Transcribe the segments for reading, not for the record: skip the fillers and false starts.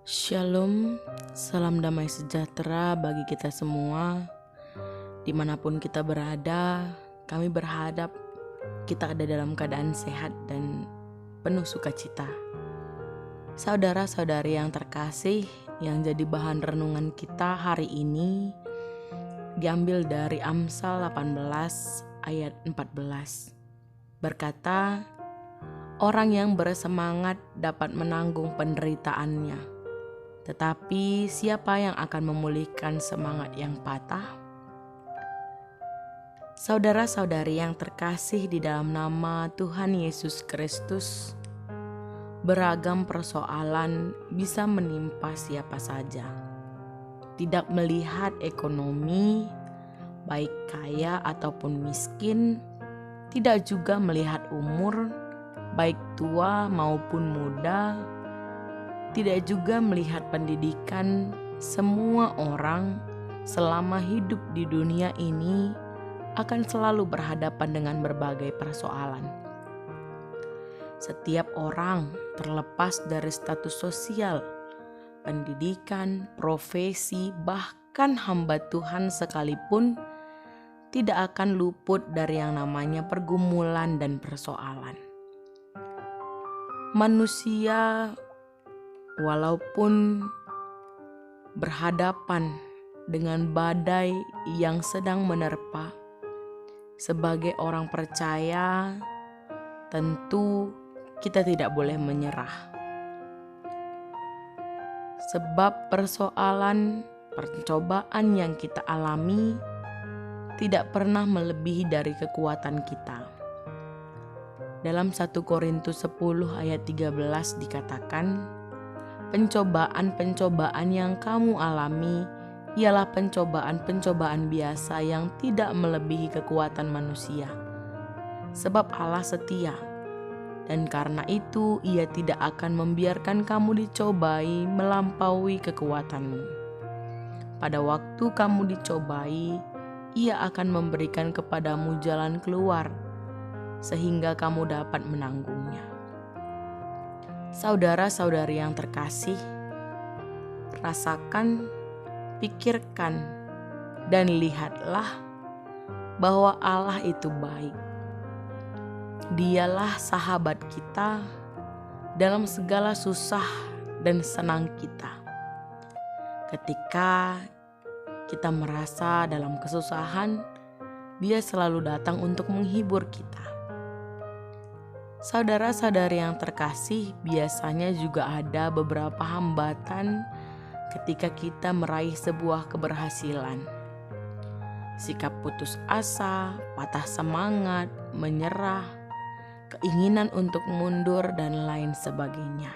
Shalom, salam damai sejahtera bagi kita semua. Dimanapun kita berada, kami berharap kita ada dalam keadaan sehat dan penuh sukacita. Saudara-saudari yang terkasih, yang jadi bahan renungan kita hari ini diambil dari Amsal 18 ayat 14. Berkata, orang yang bersemangat dapat menanggung penderitaannya, tetapi siapa yang akan memulihkan semangat yang patah? Saudara-saudari yang terkasih di dalam nama Tuhan Yesus Kristus, beragam persoalan bisa menimpa siapa saja. Tidak melihat ekonomi, baik kaya ataupun miskin, tidak juga melihat umur, baik tua maupun muda, tidak juga melihat pendidikan. Semua orang selama hidup di dunia ini akan selalu berhadapan dengan berbagai persoalan. Setiap orang, terlepas dari status sosial, pendidikan, profesi, bahkan hamba Tuhan sekalipun, tidak akan luput dari yang namanya pergumulan dan persoalan. Manusia walaupun berhadapan dengan badai yang sedang menerpa, sebagai orang percaya tentu kita tidak boleh menyerah. Sebab persoalan, pencobaan yang kita alami tidak pernah melebihi dari kekuatan kita. Dalam 1 Korintus 10 ayat 13 dikatakan, pencobaan-pencobaan yang kamu alami ialah pencobaan-pencobaan biasa yang tidak melebihi kekuatan manusia. Sebab Allah setia, dan karena itu Ia tidak akan membiarkan kamu dicobai melampaui kekuatanmu. Pada waktu kamu dicobai, Ia akan memberikan kepadamu jalan keluar, sehingga kamu dapat menanggungnya. Saudara-saudari yang terkasih, rasakan, pikirkan, dan lihatlah bahwa Allah itu baik. Dialah sahabat kita dalam segala susah dan senang kita. Ketika kita merasa dalam kesusahan, Dia selalu datang untuk menghibur kita. Saudara-saudari yang terkasih, biasanya juga ada beberapa hambatan ketika kita meraih sebuah keberhasilan. Sikap putus asa, patah semangat, menyerah, keinginan untuk mundur, dan lain sebagainya.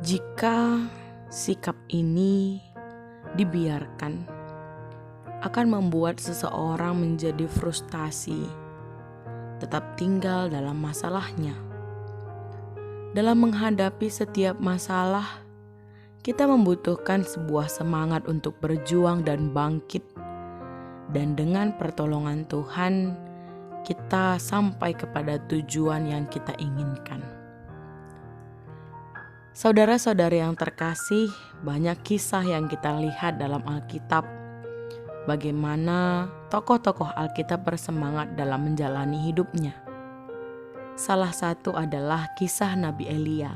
Jika sikap ini dibiarkan, akan membuat seseorang menjadi frustasi, tetap tinggal dalam masalahnya. Dalam menghadapi setiap masalah, kita membutuhkan sebuah semangat untuk berjuang dan bangkit. Dan dengan pertolongan Tuhan, kita sampai kepada tujuan yang kita inginkan. Saudara-saudari yang terkasih, banyak kisah yang kita lihat dalam Alkitab. Bagaimana tokoh-tokoh Alkitab bersemangat dalam menjalani hidupnya. Salah satu adalah kisah Nabi Elia.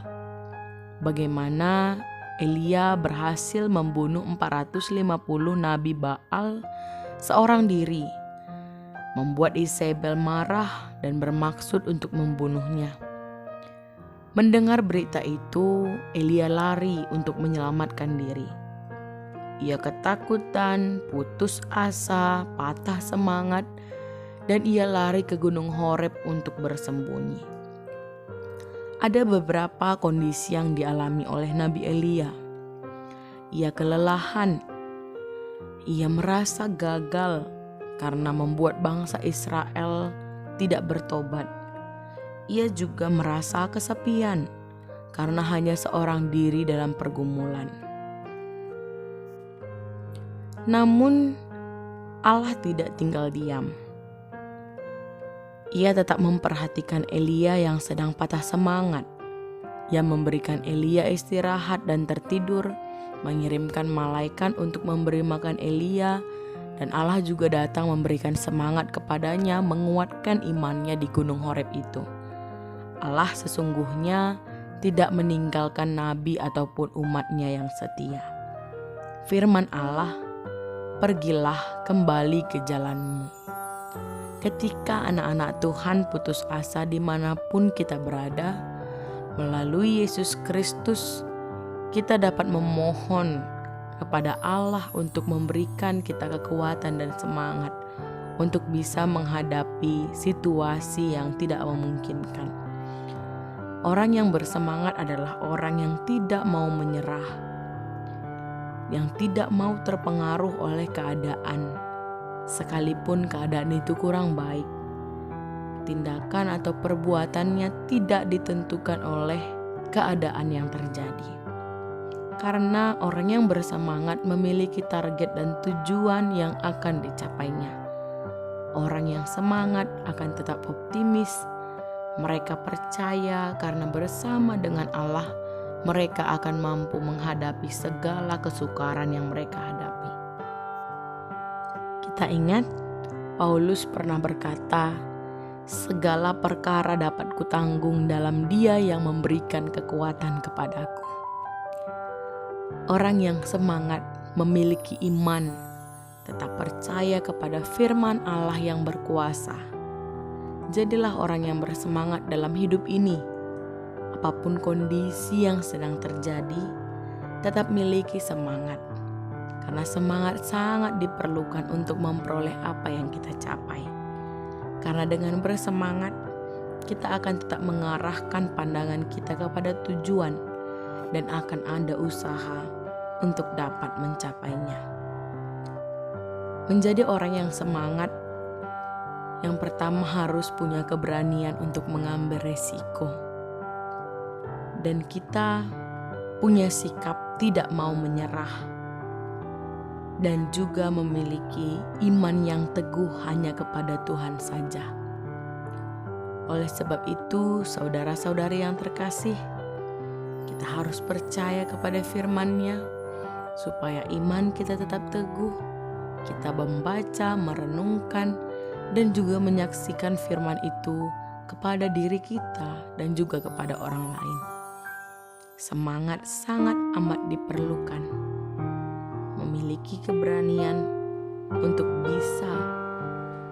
Bagaimana Elia berhasil membunuh 450 Nabi Baal seorang diri, membuat Isabel marah dan bermaksud untuk membunuhnya. Mendengar berita itu, Elia lari untuk menyelamatkan diri. Ia ketakutan, putus asa, patah semangat, dan ia lari ke Gunung Horeb untuk bersembunyi. Ada beberapa kondisi yang dialami oleh Nabi Elia. Ia kelelahan. Ia merasa gagal karena membuat bangsa Israel tidak bertobat. Ia juga merasa kesepian karena hanya seorang diri dalam pergumulan. Namun Allah tidak tinggal diam. Ia tetap memperhatikan Elia yang sedang patah semangat. Ia memberikan Elia istirahat dan tertidur, mengirimkan malaikat untuk memberi makan Elia, dan Allah juga datang memberikan semangat kepadanya, menguatkan imannya di Gunung Horeb itu. Allah sesungguhnya tidak meninggalkan nabi ataupun umatnya yang setia. Firman Allah, pergilah kembali ke jalanmu. Ketika anak-anak Tuhan putus asa dimanapun kita berada, melalui Yesus Kristus, kita dapat memohon kepada Allah untuk memberikan kita kekuatan dan semangat untuk bisa menghadapi situasi yang tidak memungkinkan. Orang yang bersemangat adalah orang yang tidak mau menyerah, yang tidak mau terpengaruh oleh keadaan, sekalipun keadaan itu kurang baik. Tindakan atau perbuatannya tidak ditentukan oleh keadaan yang terjadi. Karena orang yang bersemangat memiliki target dan tujuan yang akan dicapainya. Orang yang semangat akan tetap optimis. Mereka percaya karena bersama dengan Allah, mereka akan mampu menghadapi segala kesukaran yang mereka hadapi. Kita ingat, Paulus pernah berkata, "Segala perkara dapat kutanggung dalam Dia yang memberikan kekuatan kepadaku." Orang yang semangat memiliki iman, tetap percaya kepada firman Allah yang berkuasa. Jadilah orang yang bersemangat dalam hidup ini. Apapun kondisi yang sedang terjadi, tetap miliki semangat. Karena semangat sangat diperlukan untuk memperoleh apa yang kita capai. Karena dengan bersemangat, kita akan tetap mengarahkan pandangan kita kepada tujuan dan akan ada usaha untuk dapat mencapainya. Menjadi orang yang semangat, yang pertama harus punya keberanian untuk mengambil resiko. Dan kita punya sikap tidak mau menyerah. Dan juga memiliki iman yang teguh hanya kepada Tuhan saja. Oleh sebab itu, saudara-saudari yang terkasih, kita harus percaya kepada firman-Nya supaya iman kita tetap teguh. Kita membaca, merenungkan, dan juga menyaksikan firman itu kepada diri kita dan juga kepada orang lain. Semangat sangat amat diperlukan. Memiliki keberanian untuk bisa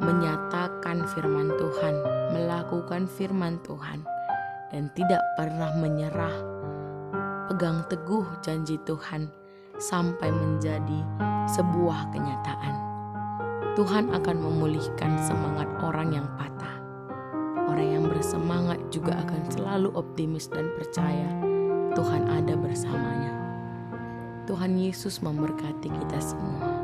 menyatakan firman Tuhan, melakukan firman Tuhan, dan tidak pernah menyerah. Pegang teguh janji Tuhan sampai menjadi sebuah kenyataan. Tuhan akan memulihkan semangat orang yang patah. Orang yang bersemangat juga akan selalu optimis dan percaya Tuhan ada bersamanya. Tuhan Yesus memberkati kita semua.